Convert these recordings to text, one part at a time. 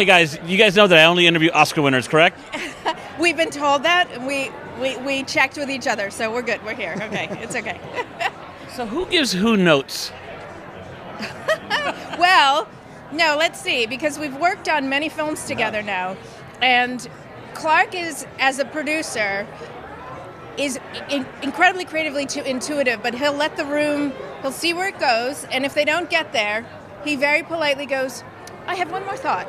Hey guys, you guys know that I only interview Oscar winners, correct? We've been told that, and we checked with each other, so we're good. We're here. Okay, it's okay. So who gives who notes? Well, no, let's see, because we've worked on many films together now, and Clark is, as a producer, is incredibly creatively intuitive, but he'll let the room, he'll see where it goes, and if they don't get there, he very politely goes, I have one more thought.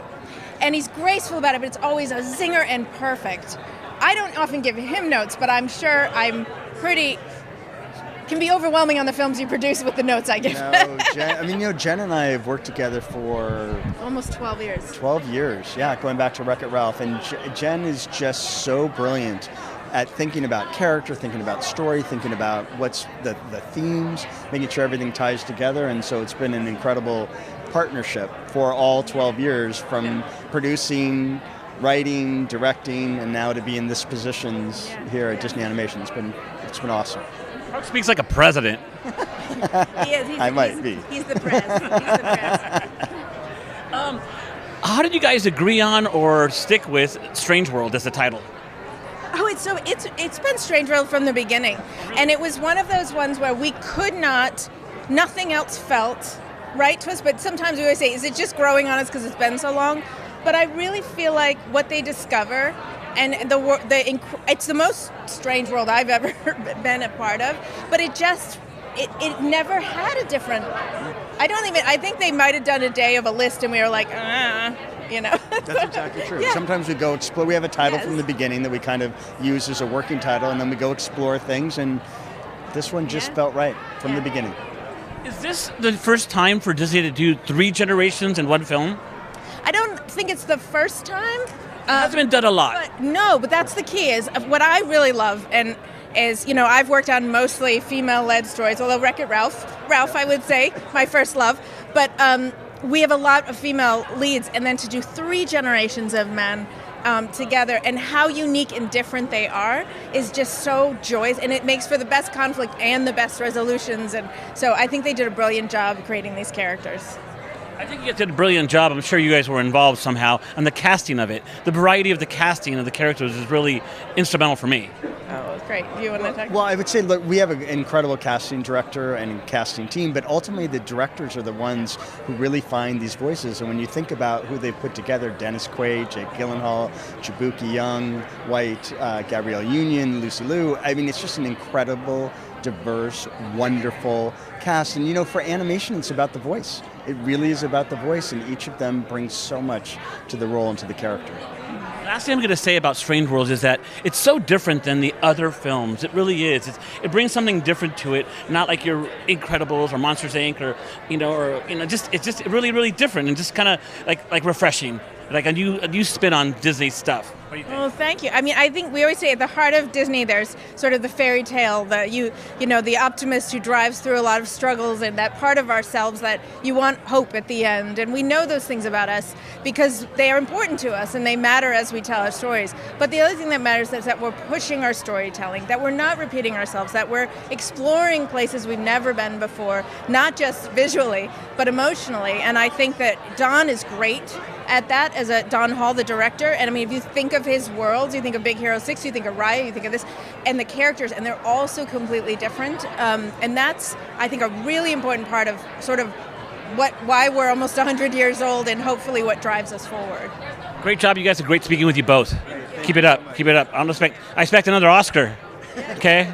And he's graceful about it, but it's always a zinger and perfect. I don't often give him notes, but I'm sure I'm pretty... can be overwhelming on the films you produce with the notes I give. No, Jen and I have worked together for... almost 12 years. 12 years, yeah, going back to Wreck-It Ralph. And Jen is just so brilliant at thinking about character, thinking about story, thinking about what's the themes, making sure everything ties together. And so it's been an incredible partnership for all 12 years, from producing, writing, directing, and now to be in this positions here at Disney Animation. It's been awesome. Clark speaks like a president. He is. I might be. He's the press. He's the press. How did you guys agree on or stick with Strange World as the title? Oh, it's been Strange World from the beginning, and it was one of those ones where we could not, nothing else felt right to us. But sometimes we always say, "Is it just growing on us because it's been so long?" But I really feel like what they discover, and it's the most strange world I've ever been a part of. But it never had a different. I think they might have done a day of a list, and we were like, That's exactly true. Yeah. Sometimes we go explore. We have a title from the beginning that we kind of use as a working title, and then we go explore things. And this one just felt right from the beginning. Is this the first time for Disney to do 3 generations in one film? I don't think it's the first time. It hasn't been done a lot. But that's the key. Is what I really love, and is I've worked on mostly female-led stories. Although Wreck-It Ralph, I would say my first love, but we have a lot of female leads, and then to do 3 generations of men together, and how unique and different they are is just so joyous, and it makes for the best conflict and the best resolutions. And so I think they did a brilliant job creating these characters. I think you guys did a brilliant job. I'm sure you guys were involved somehow in the casting of it. The variety of the casting of the characters is really instrumental for me. Oh, great. Do you want to talk? Well, I would say, look, we have an incredible casting director and casting team, but ultimately the directors are the ones who really find these voices. And when you think about who they've put together, Dennis Quaid, Jake Gyllenhaal, Jabuki Young, White, Gabrielle Union, Lucy Liu, I mean, it's just an incredible, diverse, wonderful cast. And for animation, it's about the voice. It really is about the voice, and each of them brings so much to the role and to the character. Last thing I'm going to say about Strange Worlds is that it's so different than the other films. It really is. It brings something different to it, not like your Incredibles or Monsters Inc. or it's just really, really different and just kind of like refreshing. Like a new spin on Disney stuff. What do you think? Well, thank you. I mean, I think we always say at the heart of Disney, there's sort of the fairy tale, the optimist who drives through a lot of struggles, and that part of ourselves that you want hope at the end. And we know those things about us because they are important to us and they matter as we tell our stories. But the other thing that matters is that we're pushing our storytelling, that we're not repeating ourselves, that we're exploring places we've never been before, not just visually, but emotionally. And I think that Don is great at that, as Don Hall, the director. And I mean, if you think of his worlds, you think of Big Hero 6, you think of Raya, you think of this, and the characters, and they're all so completely different. And that's, I think, a really important part of sort of why we're almost 100 years old, and hopefully what drives us forward. Great job, you guys. Great speaking with you both. Keep it up. Keep it up. I expect another Oscar. Okay?